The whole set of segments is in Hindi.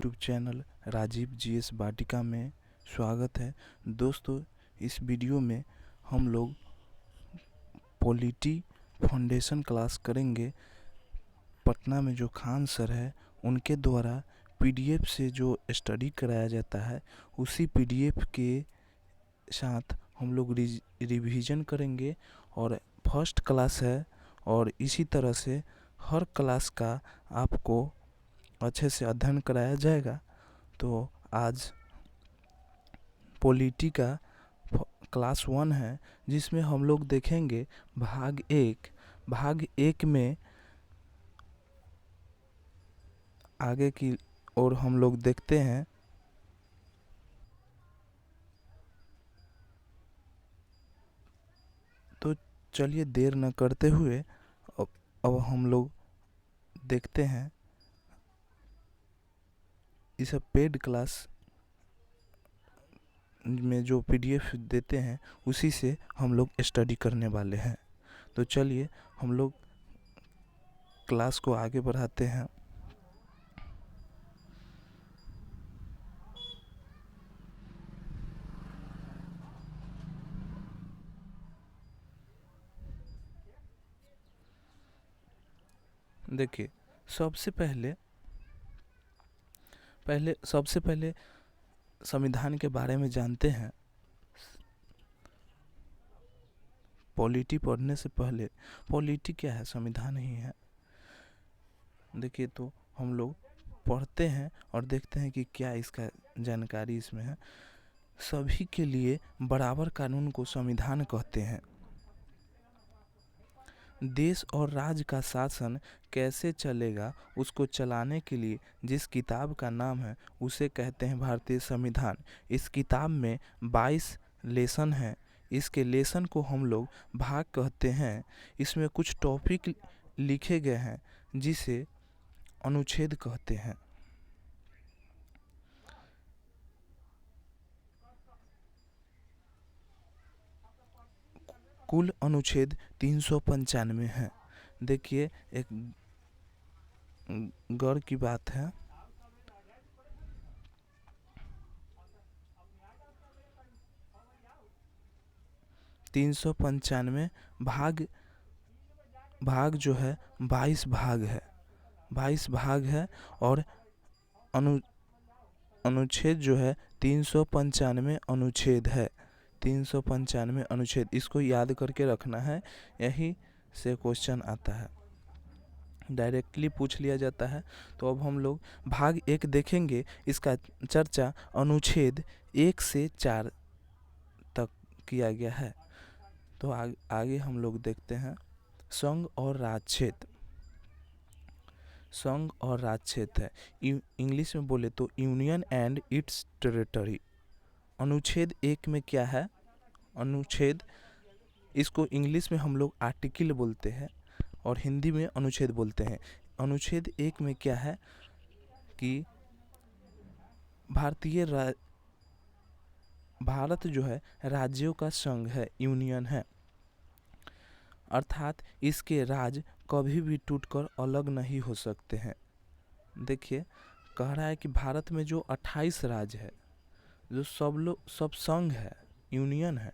यूट्यूब चैनल राजीव जीएस वाटिका में स्वागत है। दोस्तों, इस वीडियो में हम लोग पॉलिटी फाउंडेशन क्लास करेंगे। पटना में जो खान सर है उनके द्वारा पीडीएफ से जो स्टडी कराया जाता है उसी पीडीएफ के साथ हम लोग रिवीजन करेंगे और फर्स्ट क्लास है और इसी तरह से हर क्लास का आपको अच्छे से अध्ययन कराया जाएगा। तो आज पॉलिटी का क्लास 1 है जिसमें हम लोग देखेंगे भाग एक में आगे की ओर हम लोग देखते हैं। तो चलिए देर न करते हुए अब हम लोग देखते हैं इस पेड क्लास में जो पीडीएफ देते हैं उसी से हम लोग स्टडी करने वाले हैं। तो चलिए हम लोग क्लास को आगे बढ़ाते हैं। देखिए, सबसे पहले संविधान के बारे में जानते हैं। पॉलिटी पढ़ने से पहले पॉलिटी क्या है, संविधान ही है। देखिए, तो हम लोग पढ़ते हैं और देखते हैं कि क्या इसका जानकारी इसमें है। सभी के लिए बराबर कानून को संविधान कहते हैं। देश और राज्य का शासन कैसे चलेगा उसको चलाने के लिए जिस किताब का नाम है उसे कहते हैं भारतीय संविधान। इस किताब में 22 लेसन हैं। इसके लेसन को हम लोग भाग कहते हैं। इसमें कुछ टॉपिक लिखे गए हैं जिसे अनुच्छेद कहते हैं। कुल अनुच्छेद 395 है। देखिए, एक गौर की बात है। भाग जो है 22 भाग है और अनुच्छेद जो है 395 अनुच्छेद है। 395 अनुच्छेद, इसको याद करके रखना है, यही से क्वेश्चन आता है, डायरेक्टली पूछ लिया जाता है। तो अब हम लोग भाग 1 देखेंगे। इसका चर्चा अनुच्छेद 1 से 4 तक किया गया है। तो आगे हम लोग देखते हैं संघ और राज्य है। इंग्लिश में बोले तो यूनियन एंड इट्स टेरिटरी। अनुच्छेद 1 में क्या है? अनुच्छेद, इसको इंग्लिश में हम लोग आर्टिकल बोलते हैं और हिंदी में अनुच्छेद बोलते हैं। अनुच्छेद 1 में क्या है कि भारत जो है राज्यों का संघ है, यूनियन है, अर्थात इसके राज्य कभी भी टूटकर अलग नहीं हो सकते हैं। देखिए, कह रहा है कि भारत में जो 28 राज्य है, जो सब संघ है, यूनियन है,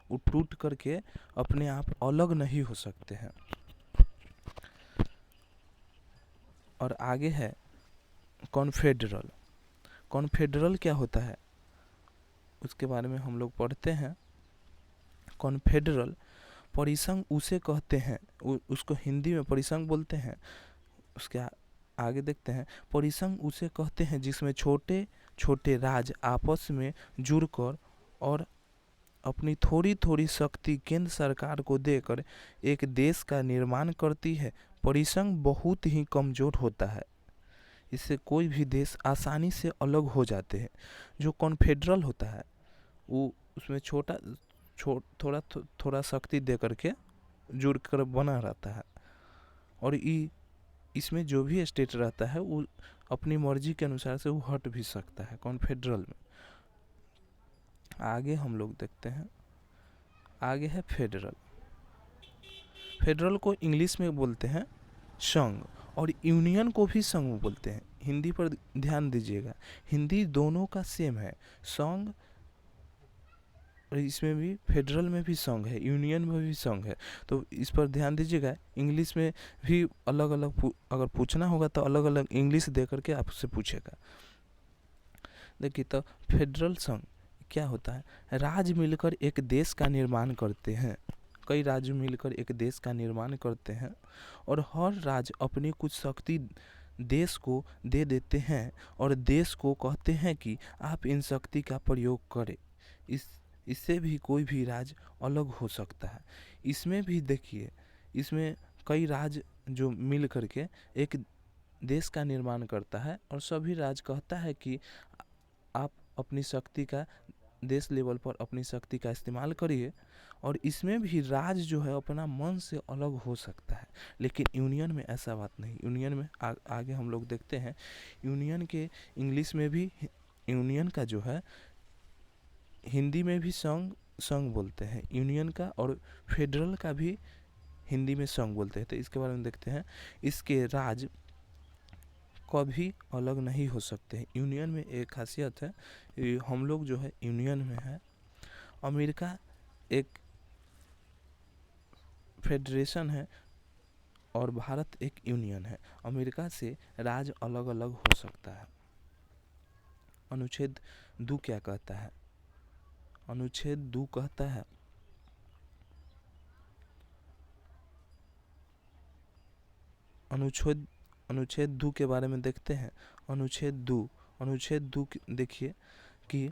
वो टूट करके अपने आप अलग नहीं हो सकते हैं। और आगे है कॉन्फेडरल क्या होता है उसके बारे में हम लोग पढ़ते हैं। कॉन्फेडरल परिसंघ उसे कहते हैं, उसको हिंदी में परिसंघ बोलते हैं। उसके आगे देखते हैं, परिसंघ उसे कहते हैं जिसमें छोटे छोटे राज्य आपस में जुड़कर और अपनी थोड़ी थोड़ी शक्ति केंद्र सरकार को देकर एक देश का निर्माण करती है। परिसंघ बहुत ही कमजोर होता है, इससे कोई भी देश आसानी से अलग हो जाते हैं। जो कॉन्फेडरल होता है वो उसमें थोड़ा शक्ति दे करके जुड़ कर बना रहता है और इसमें जो भी स्टेट रहता है वो अपनी मर्जी के अनुसार से वो हट भी सकता है कॉन्फेडरल में। आगे हम लोग देखते हैं, आगे है फेडरल को इंग्लिश में बोलते हैं संघ और यूनियन को भी संघ बोलते हैं। हिंदी पर ध्यान दीजिएगा, हिंदी दोनों का सेम है, संघ, और इसमें भी फेडरल में भी संघ है, यूनियन में भी संघ है, तो इस पर ध्यान दीजिएगा। इंग्लिश में भी अलग अलग अगर पूछना होगा तो अलग अलग इंग्लिश दे करके आपसे पूछेगा। देखिए, तो फेडरल संघ क्या होता है? राज्य मिलकर एक देश का निर्माण करते हैं, कई राज्य मिलकर एक देश का निर्माण करते हैं, और हर राज्य अपनी कुछ शक्ति देश को दे देते हैं, और देश को कहते हैं कि आप इन शक्ति का प्रयोग करें। इससे भी कोई भी राज्य अलग हो सकता है। इसमें भी देखिए, इसमें कई राज्य जो मिल करके एक देश का निर्माण करता है, और सभी राज्य कहता है कि आप अपनी शक्ति का देश लेवल पर अपनी शक्ति का इस्तेमाल करिए। और इसमें भी राज्य जो है अपना मन से अलग हो सकता है, लेकिन यूनियन में ऐसा बात नहीं। यूनियन में आगे हम लोग देखते हैं, यूनियन के इंग्लिश में भी यूनियन का जो है हिंदी में भी संघ बोलते हैं यूनियन का, और फेडरल का भी हिंदी में संघ बोलते हैं। तो इसके बारे में देखते हैं, इसके राज्य कभी अलग नहीं हो सकते हैं। यूनियन में एक खासियत है, हम लोग जो है यूनियन में है। अमेरिका एक फेडरेशन है और भारत एक यूनियन है। अमेरिका से राज्य अलग अलग हो सकता है। अनुच्छेद 2 क्या कहता है? अनुच्छेद 2 कहता है, अनुच्छेद 2 के बारे में देखते हैं। अनुच्छेद 2 देखिए कि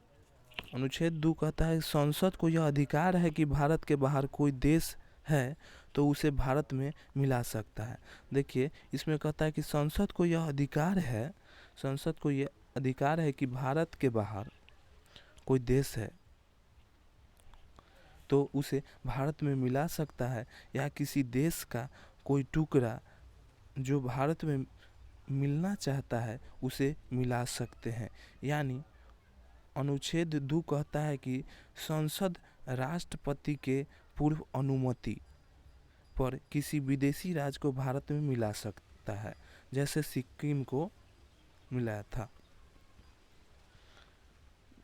अनुच्छेद 2 कहता है, संसद को यह अधिकार है कि भारत के बाहर कोई देश है तो उसे भारत में मिला सकता है। देखिए, इसमें कहता है कि संसद को यह अधिकार है कि भारत के बाहर कोई देश है तो उसे भारत में मिला सकता है, या किसी देश का कोई टुकड़ा जो भारत में मिलना चाहता है उसे मिला सकते हैं। यानी अनुच्छेद 2 कहता है कि संसद राष्ट्रपति के पूर्व अनुमति पर किसी विदेशी राज्य को भारत में मिला सकता है, जैसे सिक्किम को मिलाया था,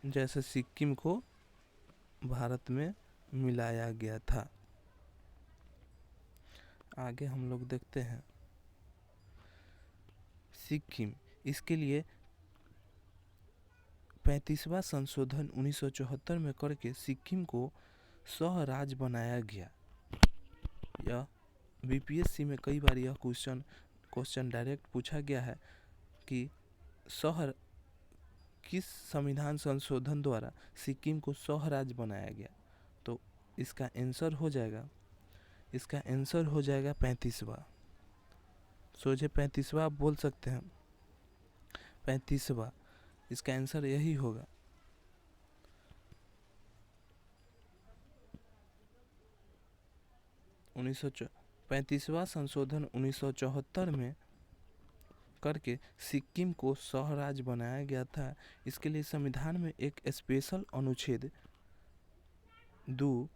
जैसे सिक्किम को भारत में मिलाया गया था। आगे हम लोग देखते हैं सिक्किम, इसके लिए 35वां संशोधन 1974 में करके सिक्किम को सह राज्य बनाया गया। यह बीपीएससी में कई बार यह क्वेश्चन डायरेक्ट पूछा गया है कि किस संविधान संशोधन द्वारा सिक्किम को सह राज्य बनाया गया? तो इसका आंसर हो जाएगा 35वां। सोचे 35वां आप बोल सकते हैं, 35वां इसका आंसर यही होगा। उन्नीस 35वां संशोधन 1974 में करके सिक्किम को सह राज्य बनाया गया था। इसके लिए संविधान में एक स्पेशल अनुच्छेद 2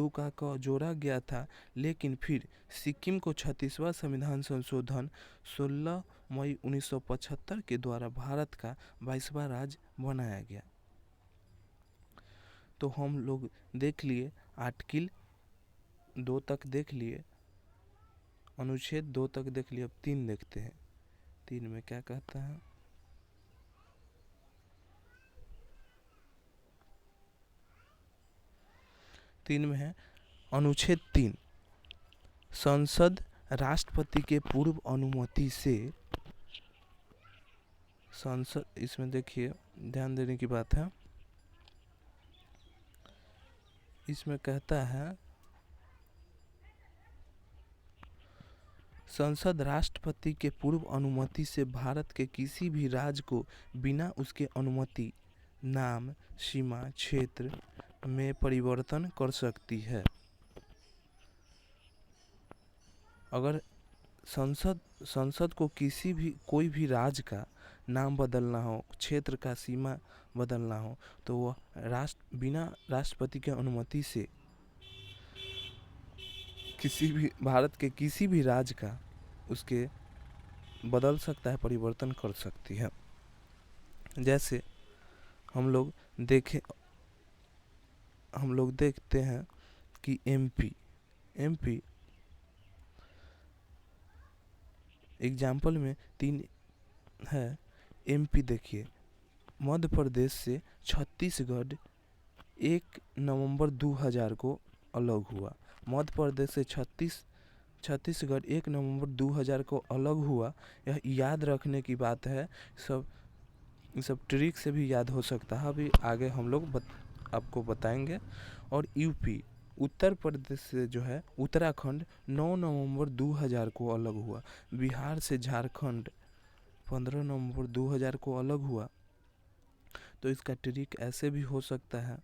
का जोड़ा गया था, लेकिन फिर सिक्किम को 36वां संविधान संशोधन 16 मई 1975 के द्वारा भारत का 22वां राज्य बनाया गया। तो हम लोग देख लिए आर्टिकल 2 तक देख लिए, अनुच्छेद 2 तक देख लिए। अब 3 देखते हैं, 3 में क्या कहता है? तीन में है अनुच्छेद 3, संसद राष्ट्रपति के पूर्व अनुमति से संसद, इसमें देखिए ध्यान देने की बात है, इसमें कहता है संसद राष्ट्रपति के पूर्व अनुमति से भारत के किसी भी राज्य को बिना उसके अनुमति नाम, सीमा, क्षेत्र में परिवर्तन कर सकती है। अगर संसद को कोई भी राज्य का नाम बदलना हो, क्षेत्र का सीमा बदलना हो, तो वह बिना राष्ट्रपति के अनुमति से भारत के किसी भी राज्य का उसके बदल सकता है, परिवर्तन कर सकती है। जैसे हम लोग देखते हैं कि एमपी एग्जाम्पल में 3 है। एमपी देखिए, मध्य प्रदेश से छत्तीसगढ़ 1 नवंबर 2000 को अलग हुआ। मध्य प्रदेश से छत्तीसगढ़ 1 नवंबर 2000 को अलग हुआ। यह याद रखने की बात है। सब ट्रिक से भी याद हो सकता है, अभी आगे हम लोग आपको बताएंगे। और यूपी उत्तर प्रदेश से जो है उत्तराखंड 9 नवंबर 2000 को अलग हुआ। बिहार से झारखंड 15 नवंबर 2000 को अलग हुआ। तो इसका ट्रिक ऐसे भी हो सकता है।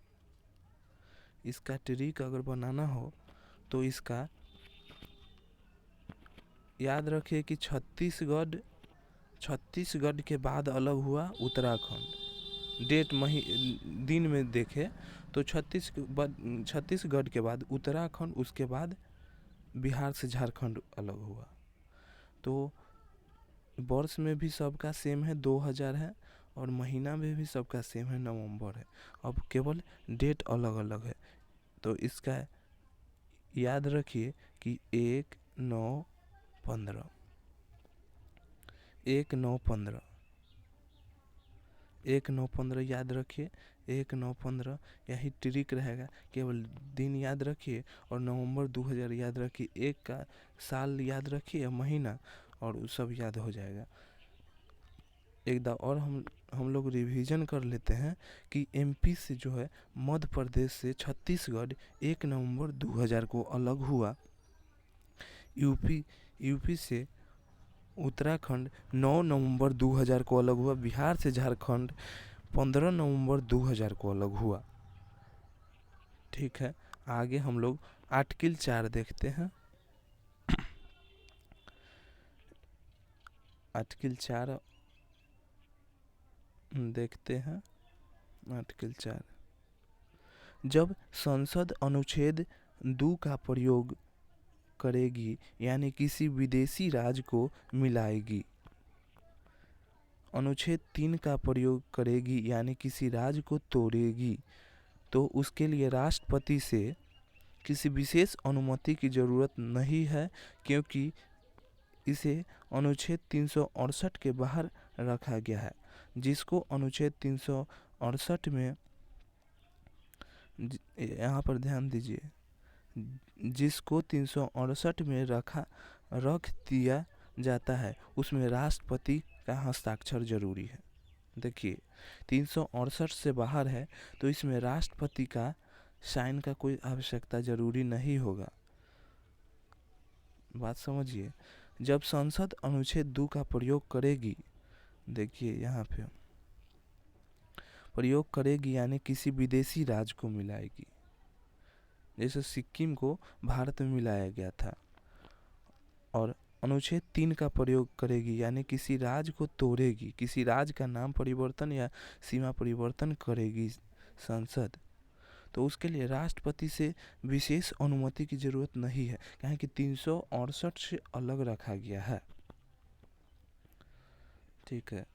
इसका ट्रिक अगर बनाना हो तो इसका याद रखिए कि छत्तीसगढ़ के बाद अलग हुआ उत्तराखंड। दिन में देखे तो छत्तीसगढ़ के बाद उत्तराखंड, उसके बाद बिहार से झारखंड अलग हुआ। तो वर्ष में भी सबका सेम है, 2000 है, और महीना में भी सबका सेम है, नवंबर है। अब केवल डेट अलग अलग है। तो इसका याद रखिए कि 1/9/15 1/9/15 याद रखिए। 1/9/15 यही ट्रिक रहेगा। केवल दिन याद रखिए और नवंबर 2000 याद रखिए। एक का साल याद रखिए, महीना, और सब याद हो जाएगा। एक बार और हम लोग रिवीजन कर लेते हैं कि एमपी से जो है मध्य प्रदेश से छत्तीसगढ़ 1 नवंबर 2000 को अलग हुआ। यूपी से उत्तराखंड 9 नवंबर 2000 को अलग हुआ। बिहार से झारखंड 15 नवंबर 2000 को अलग हुआ। ठीक है, आगे हम लोग आर्टिकल 4 देखते हैं। आर्टिकल 4 देखते हैं। आर्टिकल 4, जब संसद अनुच्छेद 2 का प्रयोग करेगी यानी किसी विदेशी राज्य को मिलाएगी, अनुच्छेद 3 का प्रयोग करेगी यानी किसी राज्य को तोड़ेगी, तो उसके लिए राष्ट्रपति से किसी विशेष अनुमति की ज़रूरत नहीं है, क्योंकि इसे अनुच्छेद 368 के बाहर रखा गया है। जिसको अनुच्छेद 368 में, यहाँ पर ध्यान दीजिए, जिसको 368 में रख दिया जाता है उसमें राष्ट्रपति का हस्ताक्षर जरूरी है। देखिए 368 से बाहर है तो इसमें राष्ट्रपति का साइन का कोई आवश्यकता जरूरी नहीं होगा। बात समझिए। जब संसद अनुच्छेद 2 का प्रयोग करेगी, देखिए यहाँ पे प्रयोग करेगी यानी किसी विदेशी राज्य को मिलाएगी। जैसे सिक्किम को भारत में मिलाया गया था। और अनुच्छेद 3 का प्रयोग करेगी यानी किसी राज्य को तोड़ेगी, किसी राज्य का नाम परिवर्तन या सीमा परिवर्तन करेगी संसद, तो उसके लिए राष्ट्रपति से विशेष अनुमति की जरूरत नहीं है, क्या कि 368 से अलग रखा गया है। ठीक है,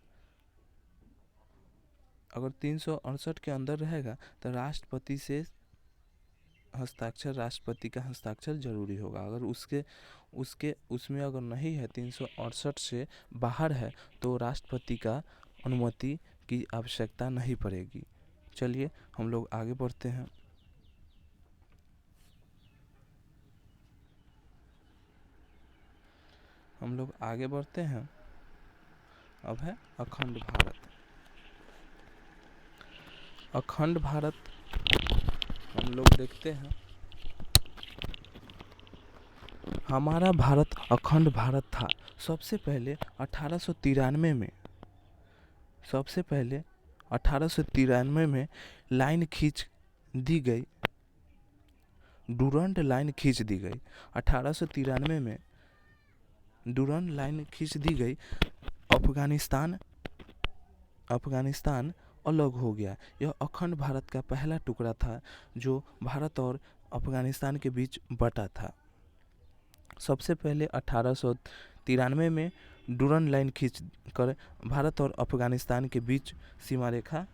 अगर 368 के अंदर रहेगा तो राष्ट्रपति का हस्ताक्षर जरूरी होगा। अगर उसमें अगर नहीं है, 368 से बाहर है, तो राष्ट्रपति का अनुमति की आवश्यकता नहीं पड़ेगी। चलिए हम लोग आगे बढ़ते हैं। अब है अखंड भारत। अखंड भारत हम लोग देखते हैं। हमारा भारत अखंड भारत था। सबसे पहले 1893 में लाइन खींच दी गई, डूरंड लाइन खींच दी गई। 1893 में डूरंड लाइन खींच दी गई। अफगानिस्तान अलग हो गया। यह अखंड भारत का पहला टुकड़ा था जो भारत और अफगानिस्तान के बीच बटा था। सबसे पहले 1893 में डूरन लाइन खींच कर भारत और अफगानिस्तान के बीच सीमा रेखा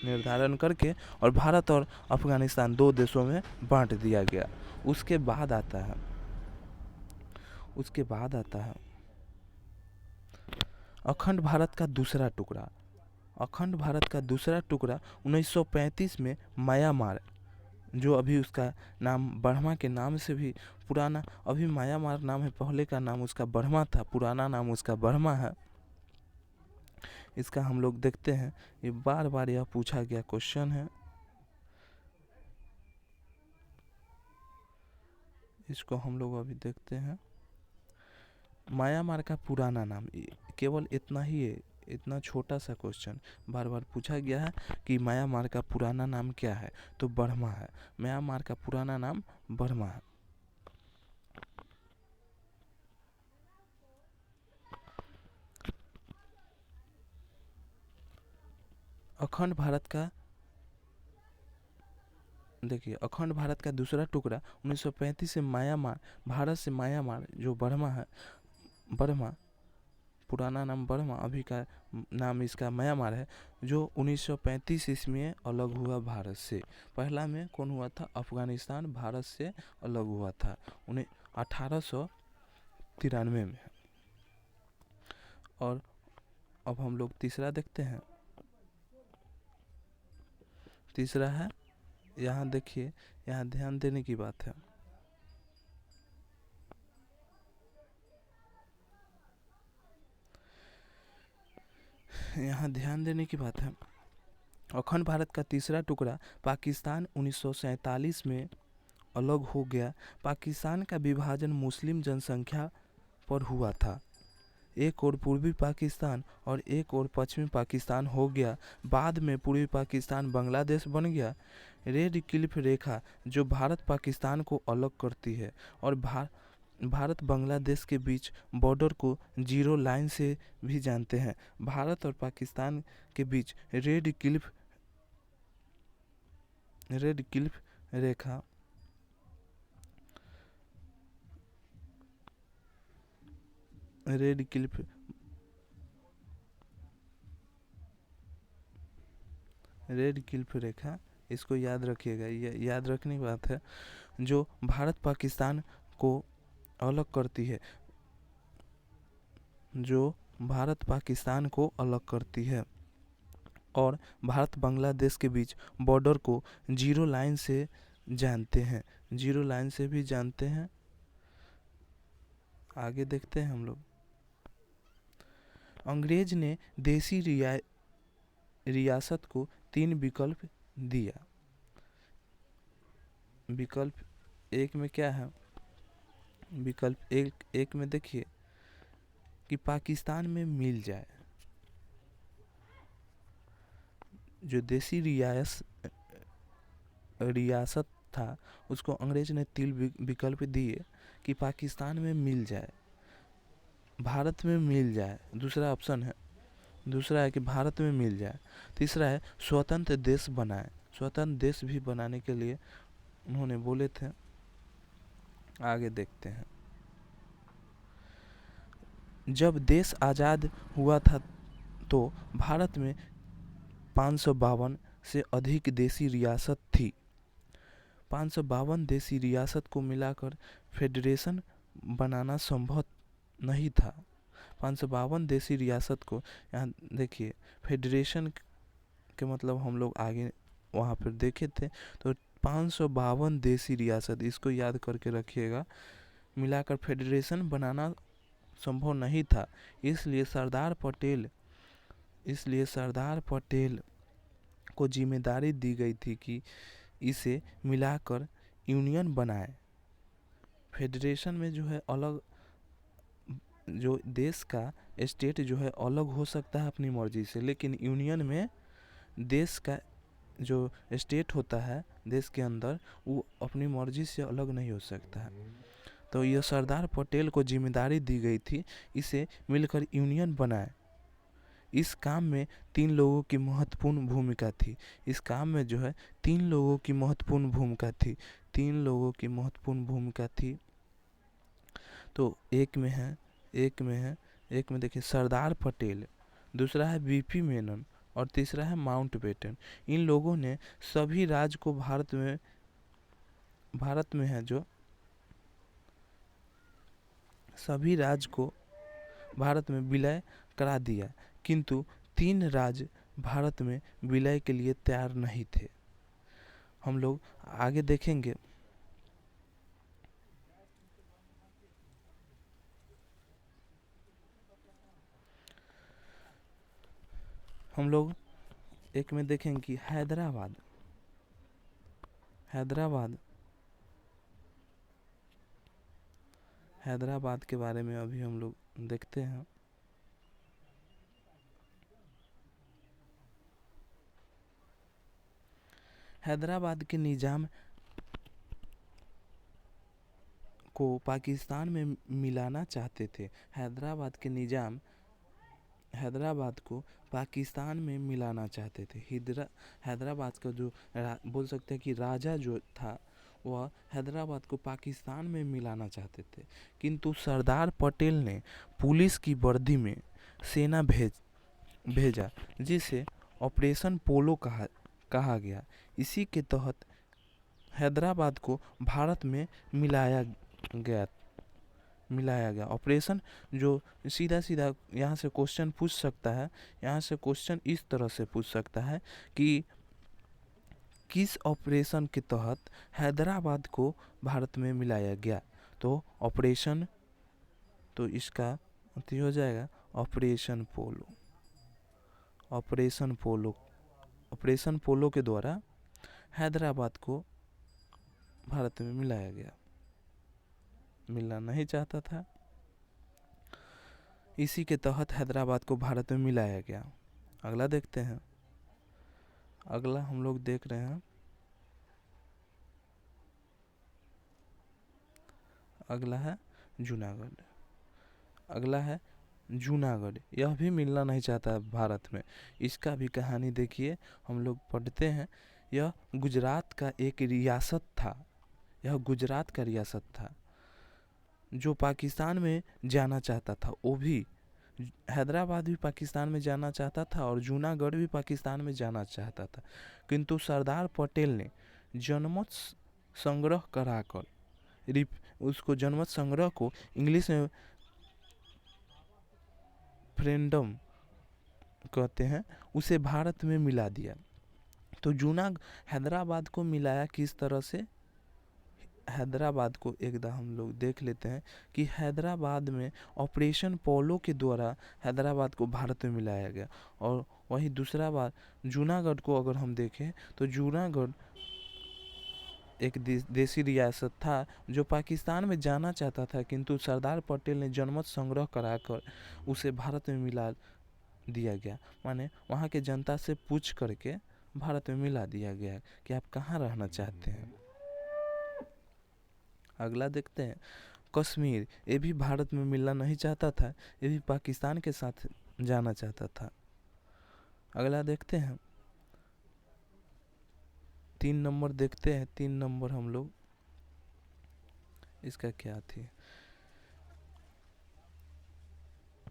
निर्धारण करके और भारत और अफगानिस्तान 2 देशों में बांट दिया गया। उसके बाद आता है अखंड भारत का दूसरा टुकड़ा। अखंड भारत का दूसरा टुकड़ा 1935 में म्यांमार, जो अभी उसका नाम बर्मा के नाम से भी पुराना, अभी म्यांमार नाम है, पहले का नाम उसका बर्मा था, पुराना नाम उसका बर्मा है। इसका हम लोग देखते हैं, ये बार बार यह पूछा गया क्वेश्चन है। इसको हम लोग अभी देखते हैं। म्यांमार का पुराना नाम, केवल इतना ही है, इतना छोटा सा क्वेश्चन बार बार पूछा गया है कि म्यांमार का पुराना नाम क्या है, तो बर्मा है। म्यांमार का पुराना नाम बर्मा है। अखंड भारत का देखिए, अखंड भारत का दूसरा टुकड़ा 1935 से म्यांमार, भारत से म्यांमार जो बर्मा है, बर्मा पुराना नाम बर्मा, अभी का नाम इसका म्यांमार है, जो 1935 ईस्वी में अलग हुआ भारत से। पहला में कौन हुआ था? अफगानिस्तान भारत से अलग हुआ था 1893 में। और अब हम लोग तीसरा देखते हैं। तीसरा है, यहाँ देखिए, यहाँ ध्यान देने की बात है। यहाँ ध्यान देने की बात है। अखंड भारत का तीसरा टुकड़ा पाकिस्तान 1947 में अलग हो गया। पाकिस्तान का विभाजन मुस्लिम जनसंख्या पर हुआ था। एक और पूर्वी पाकिस्तान और एक और पश्चिमी पाकिस्तान हो गया। बाद में पूर्वी पाकिस्तान बांग्लादेश बन गया। रेड क्लिफ रेखा जो भारत पाकिस्तान को अलग करती है और भारत बांग्लादेश के बीच बॉर्डर को जीरो लाइन से भी जानते हैं। भारत और पाकिस्तान के बीच रेड क्लिफ रेखा रेड क्लिफ रेखा, इसको याद रखिएगा, ये याद रखने की बात है, जो भारत पाकिस्तान को अलग करती है, जो भारत पाकिस्तान को अलग करती है और भारत बांग्लादेश के बीच बॉर्डर को जीरो लाइन से जानते हैं, जीरो लाइन से भी जानते हैं। आगे देखते हैं हम लोग। अंग्रेज ने देसी रियासत को 3 विकल्प दिया। विकल्प एक में क्या है? विकल्प एक में देखिए कि पाकिस्तान में मिल जाए। जो देसी रियासत था उसको अंग्रेज ने 3 विकल्प दिए कि पाकिस्तान में मिल जाए, भारत में मिल जाए, दूसरा ऑप्शन है, दूसरा है कि भारत में मिल जाए, तीसरा है स्वतंत्र देश बनाए। स्वतंत्र देश भी बनाने के लिए उन्होंने बोले थे। आगे देखते हैं। जब देश आज़ाद हुआ था तो भारत में 552 से अधिक देसी रियासत थी। 552 देसी रियासत को मिलाकर फेडरेशन बनाना संभव नहीं था। 552 देसी रियासत को, यहाँ देखिए, फेडरेशन के मतलब हम लोग आगे वहाँ पर देखे थे, तो 552 देसी रियासत, इसको याद करके रखिएगा, मिलाकर फेडरेशन बनाना संभव नहीं था। इसलिए सरदार पटेल को जिम्मेदारी दी गई थी कि इसे मिलाकर यूनियन बनाए। फेडरेशन में जो है अलग, जो देश का स्टेट जो है अलग हो सकता है अपनी मर्जी से, लेकिन यूनियन में देश का जो स्टेट होता है देश के अंदर, वो अपनी मर्जी से अलग नहीं हो सकता है। तो यह सरदार पटेल को जिम्मेदारी दी गई थी इसे मिलकर यूनियन बनाए। इस काम में 3 लोगों की महत्वपूर्ण भूमिका थी। इस काम में जो है 3 लोगों की महत्वपूर्ण भूमिका थी। 3 लोगों की महत्वपूर्ण भूमिका थी। तो एक में है एक में देखिए सरदार पटेल, दूसरा है बीपी मेनन और तीसरा है माउंटबेटन। इन लोगों ने सभी राज्य को भारत में है जो सभी राज्य को भारत में विलय करा दिया, किंतु 3 राज्य भारत में विलय के लिए तैयार नहीं थे। हम लोग आगे देखेंगे। हम लोग एक में देखेंगे कि हैदराबाद के बारे में अभी हम लोग देखते हैं। हैदराबाद के निजाम को पाकिस्तान में मिलाना चाहते थे। हैदराबाद को पाकिस्तान में मिलाना चाहते थे। हैदराबाद का जो बोल सकते हैं कि राजा जो था, वह हैदराबाद को पाकिस्तान में मिलाना चाहते थे, किंतु सरदार पटेल ने पुलिस की वर्दी में सेना भेजा, जिसे ऑपरेशन पोलो कहा गया। इसी के तहत हैदराबाद को भारत में मिलाया गया। ऑपरेशन जो सीधा यहाँ से क्वेश्चन पूछ सकता है, यहाँ से क्वेश्चन इस तरह से पूछ सकता है कि किस ऑपरेशन के तहत हैदराबाद को भारत में मिलाया गया। तो ऑपरेशन, तो इसका अति हो जाएगा ऑपरेशन पोलो के द्वारा हैदराबाद को भारत में मिलाया गया। मिलना नहीं चाहता था, इसी के तहत हैदराबाद को भारत में मिलाया गया। अगला देखते हैं। अगला हम लोग देख रहे हैं, अगला है जूनागढ़। यह भी मिलना नहीं चाहता भारत में। इसका भी कहानी देखिए, हम लोग पढ़ते हैं। यह गुजरात का रियासत था जो पाकिस्तान में जाना चाहता था। वो भी हैदराबाद भी पाकिस्तान में जाना चाहता था और जूनागढ़ भी पाकिस्तान में जाना चाहता था, किंतु सरदार पटेल ने जनमत संग्रह कराकर उसको जनमत संग्रह को इंग्लिश में रेफरेंडम कहते हैं, उसे भारत में मिला दिया। तो हैदराबाद को मिलाया किस तरह से? हैदराबाद को एकदम हम लोग देख लेते हैं कि हैदराबाद में ऑपरेशन पोलो के द्वारा हैदराबाद को भारत में मिलाया गया। और वही दूसरा बात, जूनागढ़ को अगर हम देखें तो जूनागढ़ एक देसी रियासत था जो पाकिस्तान में जाना चाहता था, किंतु सरदार पटेल ने जनमत संग्रह कराकर उसे भारत में मिला दिया गया। माने वहाँ के जनता से पूछ करके भारत में मिला दिया गया कि आप कहाँ रहना चाहते हैं। अगला देखते हैं, कश्मीर। ये भी भारत में मिलना नहीं चाहता था, ये भी पाकिस्तान के साथ जाना चाहता था। अगला देखते हैं, 3 नंबर देखते हैं। 3 नंबर हम लोग, इसका क्या थी?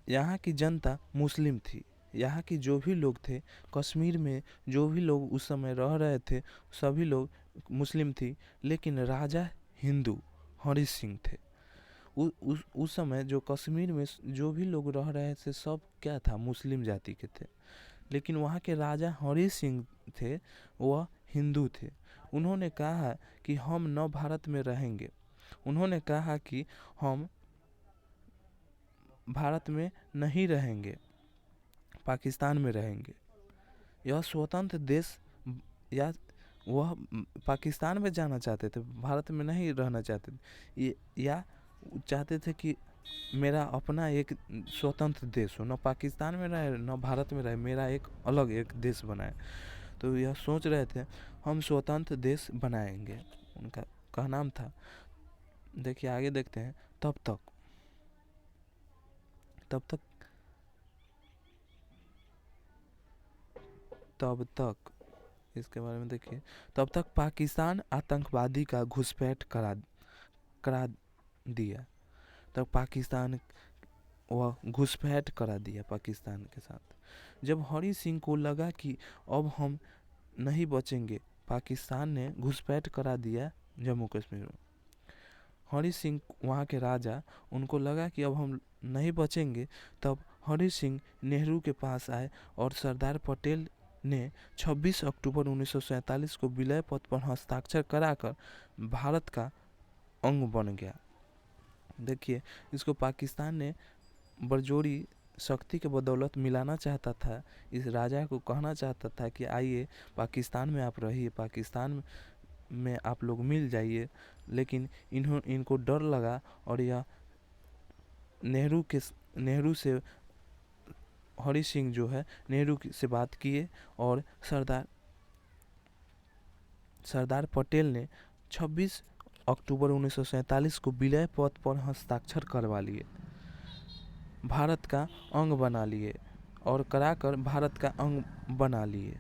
यहाँ की जनता मुस्लिम थी। यहाँ की जो भी लोग थे, कश्मीर में जो भी लोग उस समय रह रहे थे, सभी लोग मुस्लिम थी, लेकिन राजा हिंदू हरि सिंह थे। उस समय जो कश्मीर में जो भी लोग रह रहे थे, सब क्या था? मुस्लिम जाति के थे। लेकिन वहाँ के राजा हरि सिंह थे, वह हिंदू थे। उन्होंने कहा कि हम न भारत में रहेंगे, उन्होंने कहा कि हम भारत में नहीं रहेंगे, पाकिस्तान में रहेंगे। यह स्वतंत्र देश, या वह पाकिस्तान में जाना चाहते थे, भारत में नहीं रहना चाहते थे, या चाहते थे कि मेरा अपना एक स्वतंत्र देश हो, न पाकिस्तान में रहे न भारत में रहे, मेरा एक अलग एक देश बनाए। तो यह सोच रहे थे हम स्वतंत्र देश बनाएंगे, उनका कहना था। देखिए आगे देखते हैं। तब तक इसके बारे में देखिए। तब तक पाकिस्तान आतंकवादी का घुसपैठ करा दिया। तब पाकिस्तान वह घुसपैठ करा दिया पाकिस्तान के साथ। जब हरि सिंह को लगा कि अब हम नहीं बचेंगे, पाकिस्तान ने घुसपैठ करा दिया जम्मू कश्मीर में। हरि सिंह वहाँ के राजा, उनको लगा कि अब हम नहीं बचेंगे, तब हरि सिंह नेहरू के पास आए और सरदार पटेल ने 26 अक्टूबर 1947 को विलय पत्र पर हस्ताक्षर कराकर भारत का अंग बन गया। देखिए, इसको पाकिस्तान ने बरजोरी शक्ति के बदौलत मिलाना चाहता था। इस राजा को कहना चाहता था कि आइए पाकिस्तान में आप रहिए, पाकिस्तान में आप लोग मिल जाइए, लेकिन इनको डर लगा और यह नेहरू से हरि सिंह जो है नेहरू से बात किए और सरदार पटेल ने 26 अक्टूबर 1947 को विलय पत्र पर हस्ताक्षर करवा लिए, भारत का अंग बना लिए और कराकर भारत का अंग बना लिए।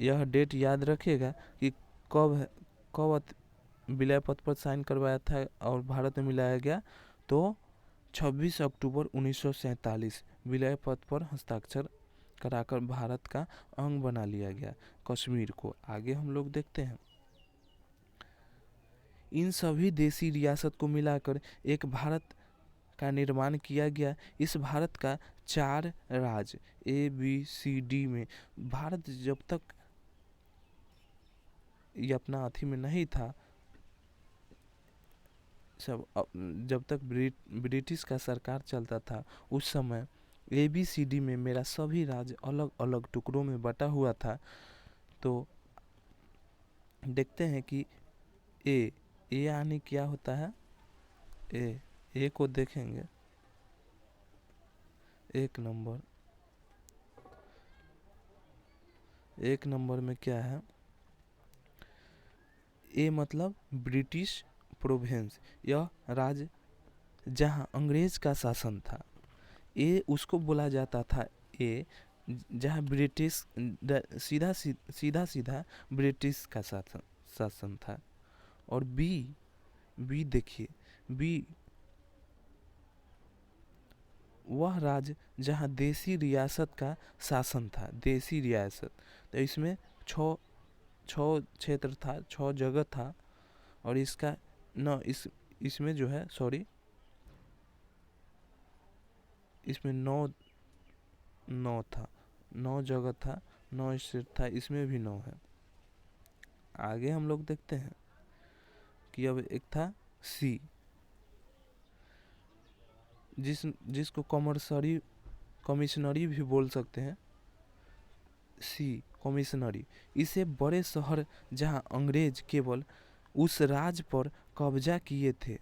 यह डेट याद रखिएगा कि कब विलय पत्र पर साइन करवाया था और भारत में मिलाया गया, तो 26 अक्टूबर 1947 विलय पत्र पर हस्ताक्षर कराकर भारत का अंग बना लिया गया कश्मीर को। आगे हम लोग देखते हैं, इन सभी देशी रियासत को मिलाकर एक भारत का निर्माण किया गया। इस भारत का 4 राज्य ABCD में, भारत जब तक ये अपना अथी में नहीं था, जब तक ब्रिटिश का सरकार चलता था, उस समय ABCD में मेरा सभी राज्य अलग अलग टुकड़ों में बटा हुआ था। तो देखते हैं कि ए यानी क्या होता है। ए को देखेंगे, एक नंबर में क्या है। ए मतलब ब्रिटिश प्रोविंस, यह राज्य जहां अंग्रेज का शासन था। ए उसको बोला जाता था ए जहां ब्रिटिश सीधा ब्रिटिश का शासन था। और बी देखिए, बी वह राज्य जहां देशी रियासत का शासन था, देशी रियासत। तो इसमें 6 क्षेत्र था, 6 जगह था, और इसका इसमें जो है इसमें 9 था, 9 जगह था, 9 स्टेट था, इसमें भी 9 है। आगे हम लोग देखते हैं कि अब एक था सी, जिसको कमिश्नरी भी बोल सकते हैं। सी कमिश्नरी, इसे बड़े शहर जहां अंग्रेज केवल उस राज्य पर कब्जा किए थे,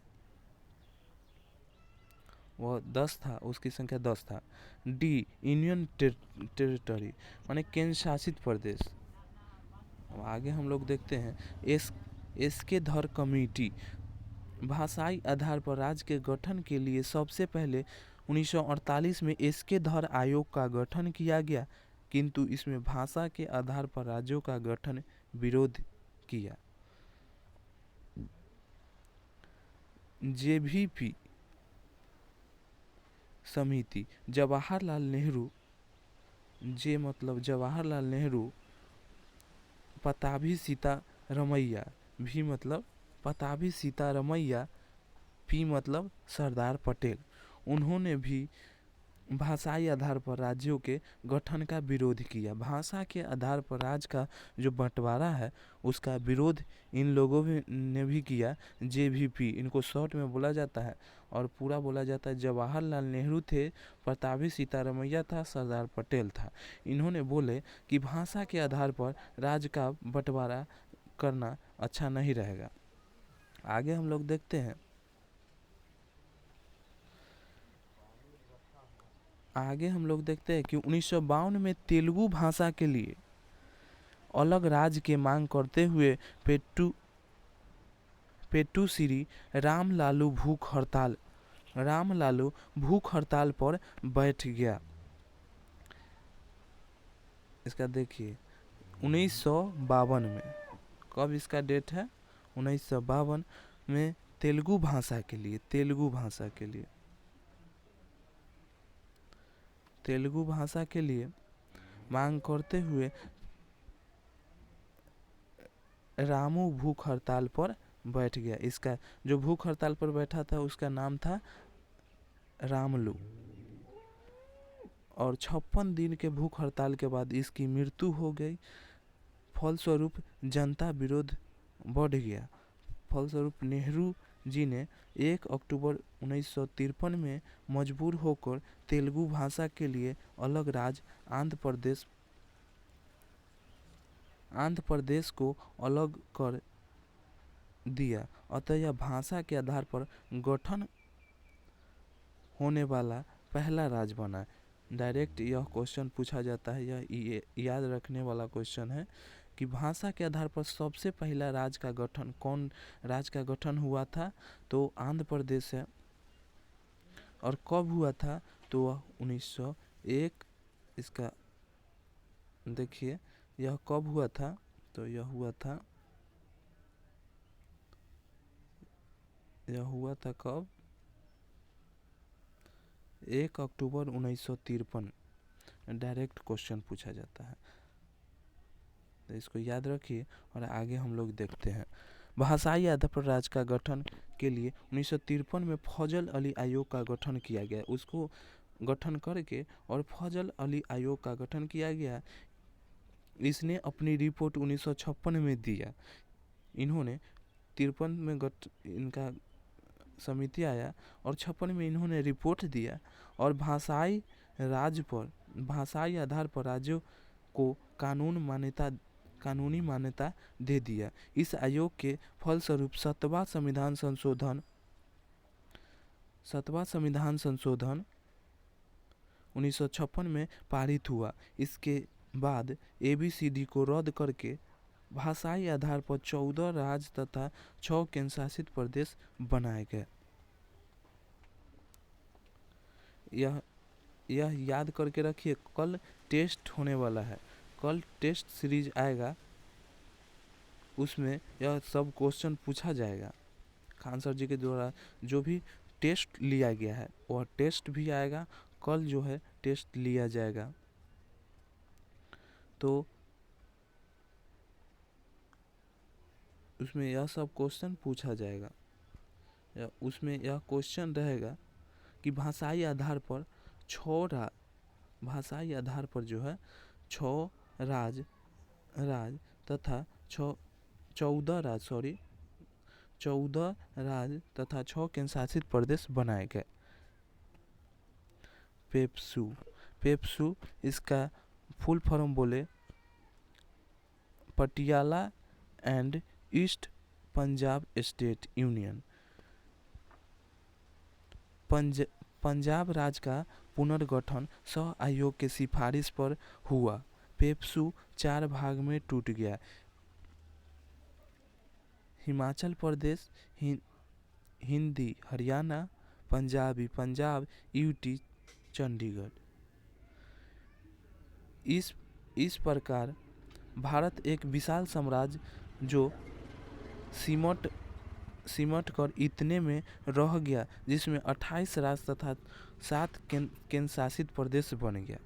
वह 10 था, उसकी संख्या 10 था। डी यूनियन टेरिटरी माने केंद्र शासित प्रदेश। आगे हम लोग देखते हैं एसके धर कमेटी, भाषाई आधार पर राज्य के गठन के लिए सबसे पहले 1948 में एसके धर आयोग का गठन किया गया, किंतु इसमें भाषा के आधार पर राज्यों का गठन विरोध किया। JVP समिति, जवाहरलाल नेहरू, जे मतलब जवाहरलाल नेहरू, पताभी सीतारमैया, भी मतलब पताभी सीतारमैया, पी मतलब सरदार पटेल, उन्होंने भी भाषाई आधार पर राज्यों के गठन का विरोध किया। भाषा के आधार पर राज्य का जो बंटवारा है, उसका विरोध इन लोगों ने भी किया। JVP इनको शॉर्ट में बोला जाता है, और पूरा बोला जाता है जवाहरलाल नेहरू थे, पताभी सीतारमैया था, सरदार पटेल था। इन्होंने बोले कि भाषा के आधार पर राज्य का बंटवारा करना अच्छा नहीं रहेगा। आगे हम लोग देखते हैं, कि 1952 में तेलुगु भाषा के लिए अलग राज्य के मांग करते हुए पेट्टुसिरी रामलालू भूख हड़ताल पर बैठ गया। इसका देखिए 1952 में, कब इसका डेट है, 1952 में तेलुगु भाषा के लिए, तेलुगु भाषा के लिए, तेलुगु भाषा के लिए मांग करते हुए रामू भूख हड़ताल पर बैठ गया। इसका जो भूख हड़ताल पर बैठा था उसका नाम था रामलू, और 56 दिन के भूख हड़ताल के बाद इसकी मृत्यु हो गई। फलस्वरूप जनता विरोध बढ़ गया। फलस्वरूप नेहरू जी ने 1 अक्टूबर 1953 में मजबूर होकर तेलुगु भाषा के लिए अलग राज्य आंध्र प्रदेश को अलग कर दिया। अतः यह भाषा के आधार पर गठन होने वाला पहला राज्य बना। डायरेक्ट यह क्वेश्चन पूछा जाता है, यह याद रखने वाला क्वेश्चन है कि भाषा के आधार पर सबसे पहला राज्य का गठन, कौन राज्य का गठन हुआ था, तो आंध्र प्रदेश है। और कब हुआ था, तो वह 1901, इसका देखिए यह कब हुआ था, तो यह हुआ था कब, 1 अक्टूबर 1953। डायरेक्ट क्वेश्चन पूछा जाता है, तो इसको याद रखिए और आगे हम लोग देखते हैं। भाषाई आधार पर राज्य का गठन के लिए 1953 में फजल अली आयोग का गठन किया गया। उसको गठन करके और फजल अली आयोग का गठन किया गया। इसने अपनी रिपोर्ट 1956 में दिया। इन्होंने 53 में इनका समिति आया और 56 में इन्होंने रिपोर्ट दिया और भाषाई आधार पर राज्यों को कानूनी मान्यता दे दिया। इस आयोग के फलस्वरूप 7वां संविधान संशोधन 1956 में पारित हुआ। इसके बाद ABCD को रद्द करके भाषाई आधार पर 14 राज्य तथा 6 केंद्रशासित प्रदेश बनाए गए। यह याद करके रखिए, कल टेस्ट होने वाला है, कल टेस्ट सीरीज आएगा, उसमें यह सब क्वेश्चन पूछा जाएगा। खान सर जी के द्वारा जो भी टेस्ट लिया गया है वह टेस्ट भी आएगा, कल जो है टेस्ट लिया जाएगा। तो उसमें यह सब क्वेश्चन पूछा जाएगा। उसमें यह क्वेश्चन रहेगा कि भाषाई आधार पर भाषाई आधार पर जो है 6 राज्य तथा 14 राज्य तथा 6 केंद्रशासित प्रदेश बनाए गए। पेप्सू इसका फुल फॉर्म बोले Patiala and east Punjab state union. Punjab राज्य का पुनर्गठन आयोग के सिफारिश पर हुआ। पेप्सू 4 भाग में टूट गया। हिमाचल प्रदेश हिंदी हरियाणा, पंजाबी पंजाब, यूटी चंडीगढ़। इस प्रकार भारत एक विशाल साम्राज्य जो सिमट कर इतने में रह गया, जिसमें 28 राज्य तथा 7 केंद्र शासित प्रदेश बन गया।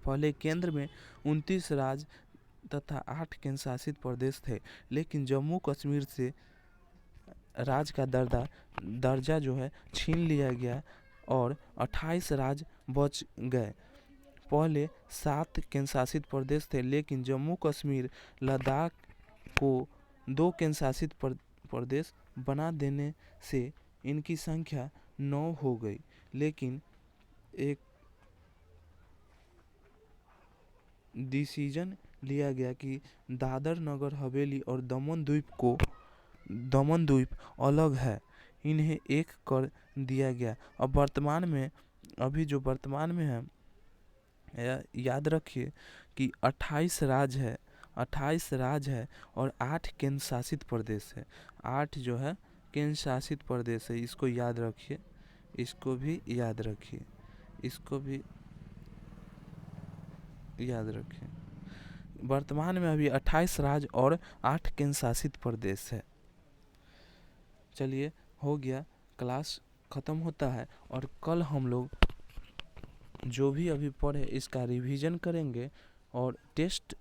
पहले केंद्र में 29 राज्य तथा 8 केंद्र शासित प्रदेश थे, लेकिन जम्मू कश्मीर से राज्य का दर्जा जो है छीन लिया गया और 28 राज्य बच गए। पहले 7 केंद्र शासित प्रदेश थे, लेकिन जम्मू कश्मीर लद्दाख को 2 केंद्र शासित प्रदेश बना देने से इनकी संख्या 9 हो गई। लेकिन एक डिसीजन लिया गया कि दादर नगर हवेली और दमन द्वीप अलग है, इन्हें एक कर दिया गया। अब अभी जो वर्तमान में है, याद रखिए कि 28 राज्य है और 8 केंद्र शासित प्रदेश है। 8 जो है केंद्र शासित प्रदेश है, इसको याद रखिए, इसको भी याद रखिए। वर्तमान में अभी 28 राज्य और 8 केंद्र शासित प्रदेश है। चलिए हो गया, क्लास ख़त्म होता है और कल हम लोग जो भी अभी पढ़े इसका रिवीजन करेंगे और टेस्ट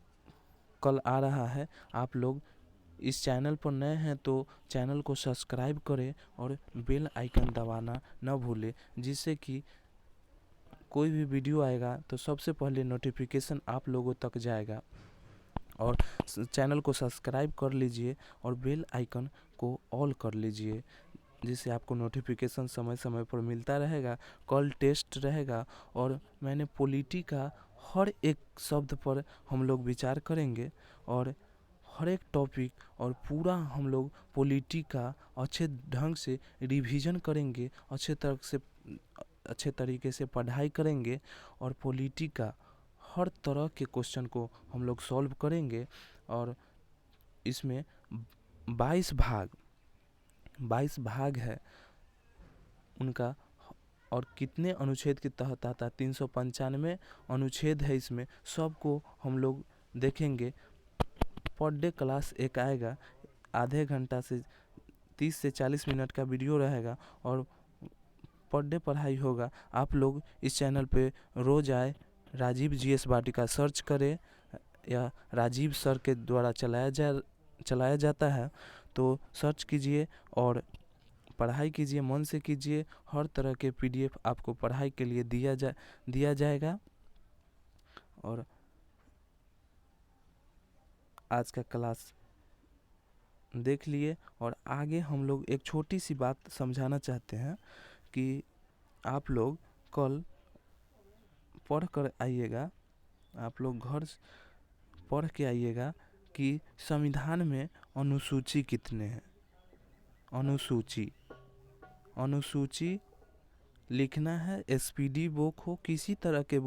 कल आ रहा है। आप लोग इस चैनल पर नए हैं तो चैनल को सब्सक्राइब करें और बेल आइकन दबाना न भूलें, जिससे कि कोई भी वीडियो आएगा तो सबसे पहले नोटिफिकेशन आप लोगों तक जाएगा। और चैनल को सब्सक्राइब कर लीजिए और बेल आइकन को ऑल कर लीजिए, जिससे आपको नोटिफिकेशन समय समय पर मिलता रहेगा। कल टेस्ट रहेगा और मैंने पॉलिटी का हर एक शब्द पर हम लोग विचार करेंगे और हर एक टॉपिक और पूरा हम लोग पॉलिटी का अच्छे ढंग से रिवीजन करेंगे, अच्छे तरीके से पढ़ाई करेंगे और पॉलिटी का हर तरह के क्वेश्चन को हम लोग सॉल्व करेंगे। और इसमें 22 भाग है उनका, और कितने अनुच्छेद के तहत आता है, 395 अनुच्छेद है इसमें, सबको हम लोग देखेंगे। पर डे क्लास एक आएगा, आधे घंटा से 30 से 40 मिनट का वीडियो रहेगा और पर डे पढ़ाई होगा। आप लोग इस चैनल पे रोज़ आए, राजीव GS वाटिका सर्च करें या राजीव सर के द्वारा चलाया जाता है, तो सर्च कीजिए और पढ़ाई कीजिए, मन से कीजिए। हर तरह के PDF आपको पढ़ाई के लिए दिया जाएगा। और आज का क्लास देख लिए और आगे हम लोग एक छोटी सी बात समझाना चाहते हैं कि आप लोग कल पढ़ कर आइएगा, आप लोग घर पढ़ के आइएगा कि संविधान में अनुसूची कितने हैं। अनुसूची लिखना है, SPD बुक हो, किसी तरह के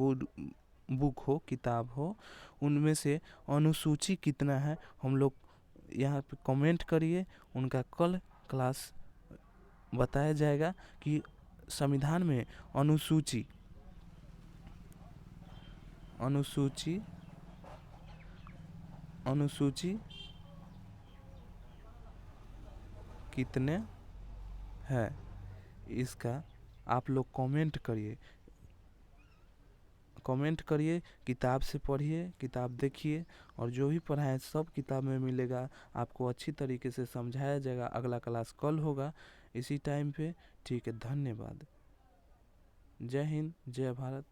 बुक हो, किताब हो, उनमें से अनुसूची कितना है हम लोग यहाँ पे कमेंट करिए। उनका कल क्लास बताया जाएगा कि संविधान में अनुसूची कितने हैं, इसका आप लोग कमेंट करिए, किताब से पढ़िए, किताब देखिए और जो भी पढ़ाएं सब किताब में मिलेगा, आपको अच्छी तरीके से समझाया जाएगा। अगला क्लास कल होगा इसी टाइम पे। ठीक है, धन्यवाद। जय हिंद, जय भारत।